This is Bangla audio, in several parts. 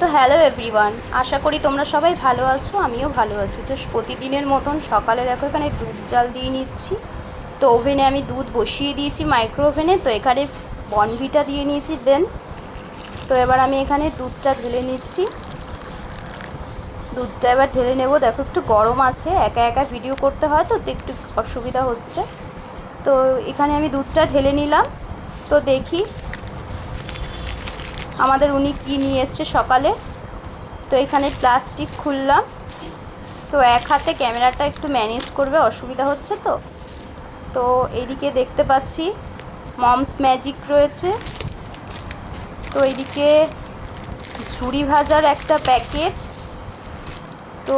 তো হ্যালো এভরিওয়ান, আশা করি তোমরা সবাই ভালো আছো, আমিও ভালো আছি। তো প্রতিদিনের মতন সকালে দেখো এখানে দুধ জাল দিয়ে নিচ্ছি। তো ওভেনে আমি দুধ বসিয়ে দিয়েছি মাইক্রো ওভেনে। তো এখানে বর্নভিটা দিয়ে নিয়েছি তো এবার আমি এখানে দুধটা ঢেলে নিচ্ছি। দুধটা এবার ঢেলে নেব। দেখো একটু গরম আছে, একা একা ভিডিও করতে হয় তো একটু অসুবিধা হচ্ছে। তো এখানে আমি দুধটা ঢেলে নিলাম। তো দেখি আমাদের উনি কী নিয়ে এসছে সকালে। তো এখানে প্লাস্টিক খুললাম। তো এক হাতে ক্যামেরাটা একটু ম্যানেজ করবে, অসুবিধা হচ্ছে। তো এইদিকে দেখতে পাচ্ছি মমস ম্যাজিক রয়েছে। তো এইদিকে ঝুড়ি ভাজার একটা প্যাকেট। তো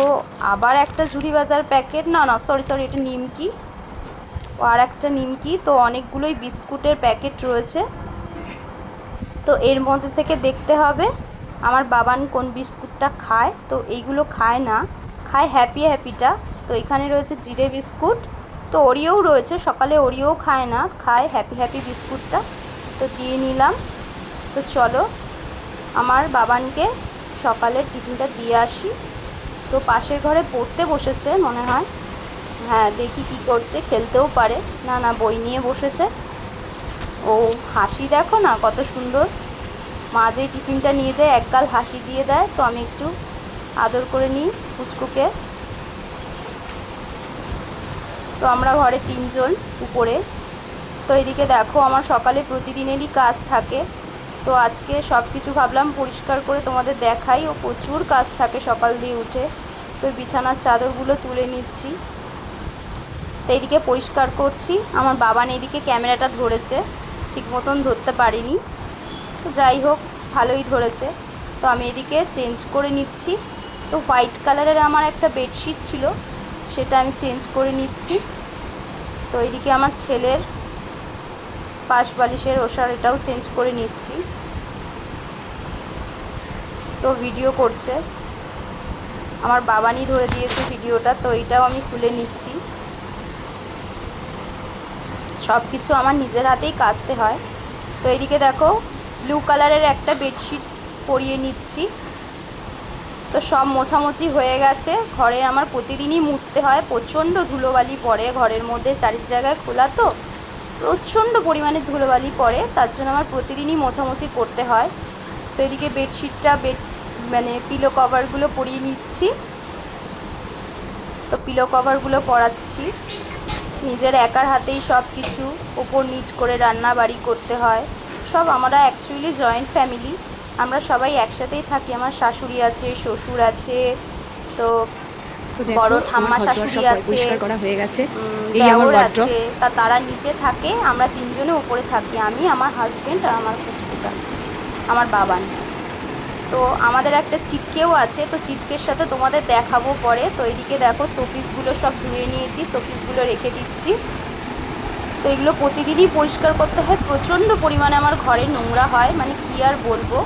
আবার একটা ঝুড়ি ভাজার প্যাকেট, না সরি এটা নিমকি, আর একটা নিমকি। তো অনেকগুলোই বিস্কুটের প্যাকেট রয়েছে। তো এর মধ্যে থেকে দেখতে হবে আমার বাবান কোন বিস্কুটটা খায়। তো এইগুলো খায় না, খায় হ্যাপিটা। তো এখানে রয়েছে জিরে বিস্কুট। তো ওরিওও রয়েছে, সকালে ওরিও খায় না, খায় হ্যাপি বিস্কুটটা। তো দিয়ে নিলাম। তো চলো আমার বাবানকে সকালের টিফিনটা দিয়ে আসি। তো পাশের ঘরে পড়তে বসেছে মনে হয়, হ্যাঁ দেখি কি করছে, খেলতেও পারে। না বই নিয়ে বসেছে। ও হাসি দেখো না কত সুন্দর। মা যেই টিফিনটা নিয়ে যায় একগাল হাসি দিয়ে দেয়। তো আমি একটু আদর করে নিই পুচকুকে। তো আমরা ঘরে তিনজন উপরে। তো এদিকে দেখো আমার সকালে প্রতিদিনেরই কাজ থাকে। তো আজকে সব কিছু ভাবলাম পরিষ্কার করে তোমাদের দেখাই। ও প্রচুর কাজ থাকে সকাল দিয়ে উঠে। তো বিছানার চাদরগুলো তুলে নিচ্ছি। তো এইদিকে পরিষ্কার করছি। আমার বাবান এইদিকে ক্যামেরাটা ধরেছে, ঠিক মতন ধরতে পারিনি। তো যাই হোক ভালোই ধরেছে। তো আমি এদিকে চেঞ্জ করে নিচ্ছি। তো হোয়াইট কালারের আমার একটা বেডশিট ছিল, সেটা আমি চেঞ্জ করে নিচ্ছি। তো এইদিকে আমার ছেলের পাশ বালিশের ওষার, এটাও চেঞ্জ করে নিচ্ছি। তো ভিডিও করছে, আমার বাবানই ধরে দিয়েছে ভিডিওটা। তো এইটাও আমি খুলে নিচ্ছি। সব কিছু আমার নিজের হাতেই কাচতে হয়। তো এইদিকে দেখো ব্লু কালারের একটা বেডশিট পরিয়ে নিচ্ছি। তো সব মোছামুছি হয়ে গেছে। ঘরে আমার প্রতিদিনই মুছতে হয়, প্রচণ্ড ধুলোবালি পড়ে ঘরের মধ্যে, চারির জায়গায় খোলা তো প্রচণ্ড পরিমাণে ধুলোবালি পড়ে, তার জন্য আমার প্রতিদিনই মোছামুছি করতে হয়। তো এদিকে বেডশিটটা পিলো কভারগুলো পরিয়ে নিচ্ছি। তো পিলো কভারগুলো পরাচ্ছি। নিজের একার হাতেই সব কিছু ওপর নিচ করে রান্না বাড়ি করতে হয় সব। আমরা অ্যাকচুয়ালি জয়েন্ট ফ্যামিলি, আমরা সবাই একসাথেই থাকি। আমার শাশুড়ি আছে, শ্বশুর আছে, তো বড় ঠাম্মা শাশুড়ি আছে, দেওর আছে। তারা নিচে থাকে, আমরা তিনজনে উপরে থাকি, আমি, আমার হাজব্যান্ড আর আমার পুচকুটা, আমার বাবান। তো আমাদের একটা চিটকেও আছে, তো চিটকের সাথে তোমাদের দেখাবো পরে। তো এইদিকে দেখো শোপিসগুলো সব ধুয়ে নিয়েছি, শোপিসগুলো রেখে দিচ্ছি। তো এগুলো প্রতিদিনই পরিষ্কার করতে হয়, প্রচণ্ড পরিমাণে আমার ঘরে নোংরা হয়, মানে কি আর বলবো।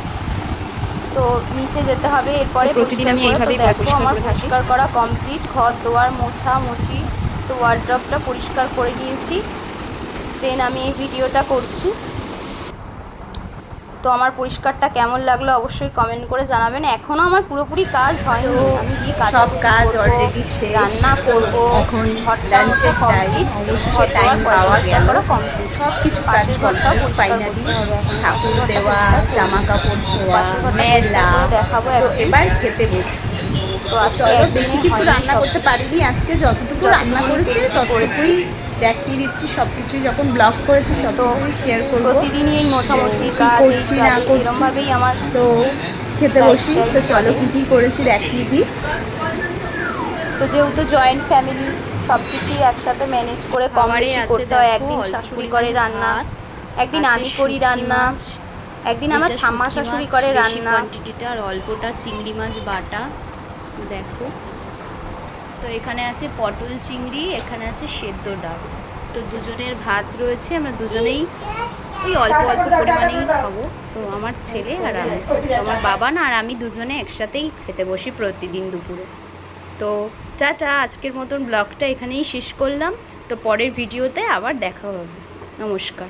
তো নিচে যেতে হবে এরপরে প্রতিদিন আমি এইভাবেই দেখো আমার পরিষ্কার করা কমপ্লিট, ঘর দোয়ার মোছামুছি। তো ওয়ার্ড্রপটা পরিষ্কার করে নিয়েছি, দেন আমি এই ভিডিওটা করছি। তো আমার পরিষ্কারটা কেমন লাগলো অবশ্যই কমেন্ট করে জানাবেন। এখনও আমার পুরোপুরি কাজ হয়নি, আমি গিয়ে সব কাজ অলরেডি শেষ, রান্না করব, এখন লাঞ্চের টাইম, অবশেষে টাইম পাওয়া গেল। কমপ্লিট সব কিছু কাজ কমপ্লিট ফাইনালি। ঠাকুর দেওয়া, জামা কাপড় ধোয়া, মেলা। তো এবার খেতে বসি। তো চলো, বেশি কিছু রান্না করতে পারিনি আজকে, যতটুকু রান্না করেছি ততটুকুই দেখিয়ে দিচ্ছি। সব কিছুই যখন ব্লগ করেছি সব কিছুই শেয়ার করবো, প্রতিদিনই এই মোছামুছি কী করছি না করছি। আমার তো খেতে বসি। তো চলো কী করেছি দেখিয়ে দিই। তো যেহেতু জয়েন্ট ফ্যামিলি, সব কিছুই একসাথে ম্যানেজ করে করতে হয়। একদিন শাশুড়ি করে রান্না, একদিন আমি করি রান্না, একদিন আমার ঠাম্মা শাশুড়ি করে রান্না। কোয়ান্টিটিটা আর অল্পটা চিংড়ি মাছ বাটা দেখো। তো এখানে আছে পটল চিংড়ি, এখানে আছে সেদ্ধ ডাল। তো দুজনের ভাত রয়েছে, আমরা দুজনেই ওই অল্প পরিমাণেই খাবো। তো আমার ছেলে আর আমি, আমার বাবা না আর আমি দুজনে একসাথেই খেতে বসি প্রতিদিন দুপুরে। তো টাটা, আজকের মতন ব্লগটা এখানেই শেষ করলাম। তো পরের ভিডিওতে আবার দেখা হবে। নমস্কার।